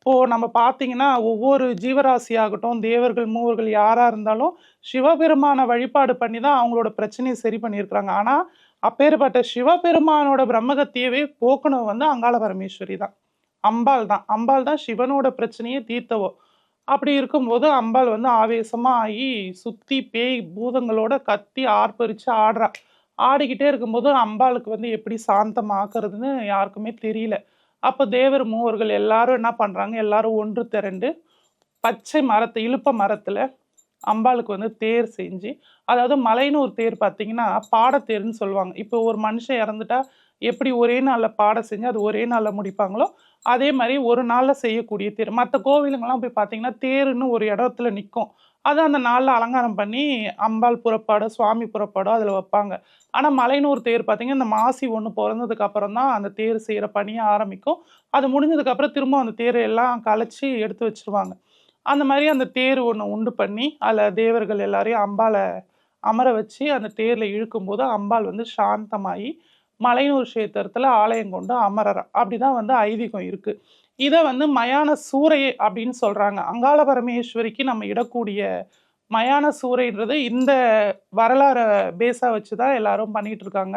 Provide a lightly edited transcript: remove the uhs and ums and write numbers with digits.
இப்போ நம்ம பார்த்தீங்கன்னா, ஒவ்வொரு ஜீவராசியாகட்டும், தேவர்கள், மூவர்கள் யாரா இருந்தாலும், சிவபெருமான வழிபாடு பண்ணி தான் அவங்களோட பிரச்சனைய சரி பண்ணியிருக்கிறாங்க. ஆனா, அப்பேற்பட்ட சிவபெருமானோட பிரம்மகத்தியவே போக்குனது வந்து அங்காள பரமேஸ்வரி தான். அம்பாள் தான். அம்பாள் தான் சிவனோட பிரச்சனைய தீர்த்தவோ. அப்படி இருக்கும்போது அம்பாள் வந்து ஆவேசமா ஆயி, சுத்தி பேய் பூதங்களோட கத்தி ஆர்ப்பரிச்சு ஆடுறா. ஆடிக்கிட்டே இருக்கும்போது அம்பாளுக்கு வந்து எப்படி சாந்தம் ஆக்குறதுன்னு யாருக்குமே தெரியல. அப்ப தேவர் மூவர்கள் எல்லாரும் என்ன பண்றாங்க, எல்லாரும் ஒன்று திரண்டு பச்சை மரத்து இலுப்ப மரத்துல அம்பாளுக்கு வந்து தேர் செஞ்சு, அதாவது மலையனூர் தேர் பார்த்தீங்கன்னா, பாடத்தேர்ன்னு சொல்லுவாங்க. இப்போ ஒரு மனுஷன் இறந்துட்டா, எப்படி ஒரே நாள்ல பாட செஞ்சு, அது ஒரே நாள்ல முடிப்பாங்களோ, அதே மாரி ஒரு நாள்ல செய்யக்கூடிய தேர். மத்த கோவிலுங்கலாம் போய் பார்த்தீங்கன்னா, தேருன்னு ஒரு இடத்துல நிக்கும். அத அந்த நாள்ல அலங்காரம் பண்ணி, அம்பாள் புறப்பாடோ, சுவாமி புறப்பாடோ அதுல வப்பாங்க. ஆனா, மலையனூர் தேர் பார்த்தீங்கன்னா, இந்த மாசி 1 பொறந்ததுக்கு அப்புறம் தான் அந்த தேர் செய்ற பணியே ஆரம்பிக்கும். அது முடிஞ்சதுக்கு அப்புறம் திரும்ப அந்த தேர எல்லாம் கலைச்சு எடுத்து வச்சுருவாங்க. அந்த மாரி அந்த தேர் ஒண்ணு உண்டு பண்ணி, அதுல தேவர்கள் எல்லாரையும் அம்பாள அமர வச்சு, அந்த தேர்ல இழுக்கும்போது, அம்பாள் வந்து சாந்தமாயி, மலையூர் சேத்திரத்துல ஆலயம் கொண்டு அமரறா. அப்படிதான் வந்து ஐதீகம் இருக்கு. இத வந்து மயான சூறை அப்படின்னு சொல்றாங்க. அங்காள பரமேஸ்வரிக்கு நம்ம இடக்கூடிய மயான சூறைன்றது இந்த வரலாற பேஸா வச்சு தான் எல்லாரும் பண்ணிட்டு இருக்காங்க.